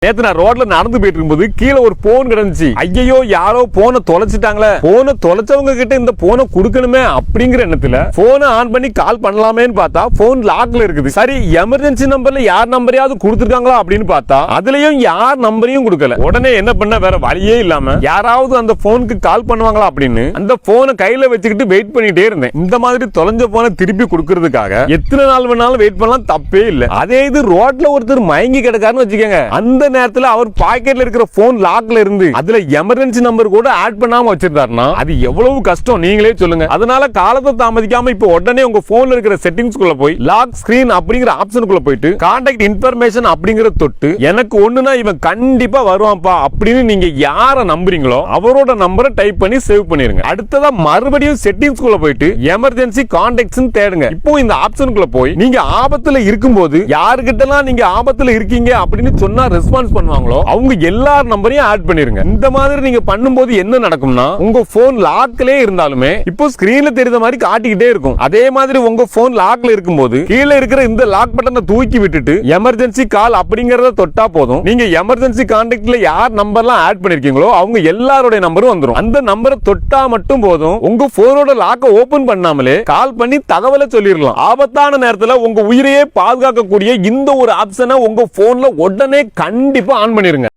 நேத்து நான் ரோட்ல நடந்து போயிட்டு இருக்கும்போது கீழே ஒரு போன் கிடந்துச்சு. ஐயோ யாரோ போனை தொலைச்சிட்டாங்களே, போனை தொலைச்சவங்க கிட்ட இந்த போனை கொடுக்கணுமே அப்படிங்கிற எண்ணத்துல போனை ஆன் பண்ணி கால் பண்ணலாமேன்னு பார்த்தா போன் லாக்ல இருக்குது. சரி எமர்ஜென்சி நம்பர்ல யார் நம்பரையாவது கொடுத்துருக்காங்களா அப்படின்னு பார்த்தா அதுலயும் யார் நம்பரையும் கொடுக்கல. உடனே என்ன பண்ண, வேற வழியே இல்லாம யாராவது அந்த போனுக்கு கால் பண்ணுவாங்களா அப்படின்னு அந்த போனை கையில வச்சுக்கிட்டு வெயிட் பண்ணிட்டே இருந்தேன். இந்த மாதிரி தொலைஞ்ச போனை திருப்பி கொடுக்கறதுக்காக எத்தனை நாள் வேணாலும் வெயிட் பண்ணலாம், தப்பே இல்லை. அதே இது ரோட்ல ஒருத்தர் மயங்கி கிடக்காருன்னு வச்சுக்கோங்க, அந்த நேரத்துல அவர் பாக்கெட்ல இருக்கிற போன் லாக்ல இருந்து அதுல எமர்ஜென்சி நம்பர் கூட ஆட் பண்ணாம வச்சிருந்தாருன்னா அது எவ்வளவு கஷ்டம் நீங்களே சொல்லுங்க. அதனால காலத்தை தாமதிக்காம இப்ப உடனே உங்க போன்ல இருக்கிற செட்டிங்ஸ் குள்ள போய் லாக் ஸ்கிரீன் அப்படிங்கிற ஆப்ஷனுக்குள்ள போயிட்டு கான்டாக்ட் இன்ஃபர்மேஷன் அப்படிங்கிற தொட்டு எனக்கு ஒண்ணுனா இவன் கண்டிப்பா வருவான்ப்பா அப்படின்னு நீங்க யார நம்புறீங்களோ அவரோட நம்பரை டைப் பண்ணி சேவ் பண்ணிருங்க. அடுத்ததா மறுபடியும் செட்டிங்ஸ் குள்ள போயிட்டு எமர்ஜென்சி கான்டாக்ட்ஸ் தேடுங்க. இப்போ இந்த ஆப்ஷனுக்குள்ள போய் நீங்க ஆபத்துல இருக்கும்போது யாருக்கிட்டலாம் நீங்க ஆபத்துல இருக்கீங்க அப்படின்னு சொன்னா ரெஸ்பான்ஸ் பண்ணுவாங்களோ அவங்க எல்லார் நம்பரையும் ஆட் பண்ணிருங்க. இந்த மாதிரி நீங்க பண்ணும்போது என்ன நடக்கும்னா உங்க போன் லாக்லயே இருந்தாலுமே இப்போ ஸ்கிரீன்ல தெரியுற மாதிரி காட்டிக்கிட்டே இருக்கும். அதே மாதிரி உங்க போன் லாக்ல இருக்கும்போது கீழே இருக்கிற இந்த லாக் பட்டனை தூக்கி விட்டுட்டு எமர்ஜென்சி கால் அப்படிங்கறத தொட்டா போதும், நீங்க எமர்ஜென்சி கான்டாக்ட்ல யார் நம்பர்லாம் ஆட் பண்ணிருக்கீங்களோ அவங்க எல்லாரோட நம்பரும் வந்துரும். அந்த நம்பரை தொட்டா மட்டும் போதும், உங்க போனோட லாக்க ஓபன் பண்ணாமலே கால் பண்ணி தகவலை சொல்லிடலாம். ஆபத்தான நேரத்துல உங்க உயிரையே பாதுகாக்கக்கூடிய இந்த ஒரு ஆப்ஷனை உங்க போன்ல உடனே கண்டிப்பா ஆன் பண்ணிருங்க.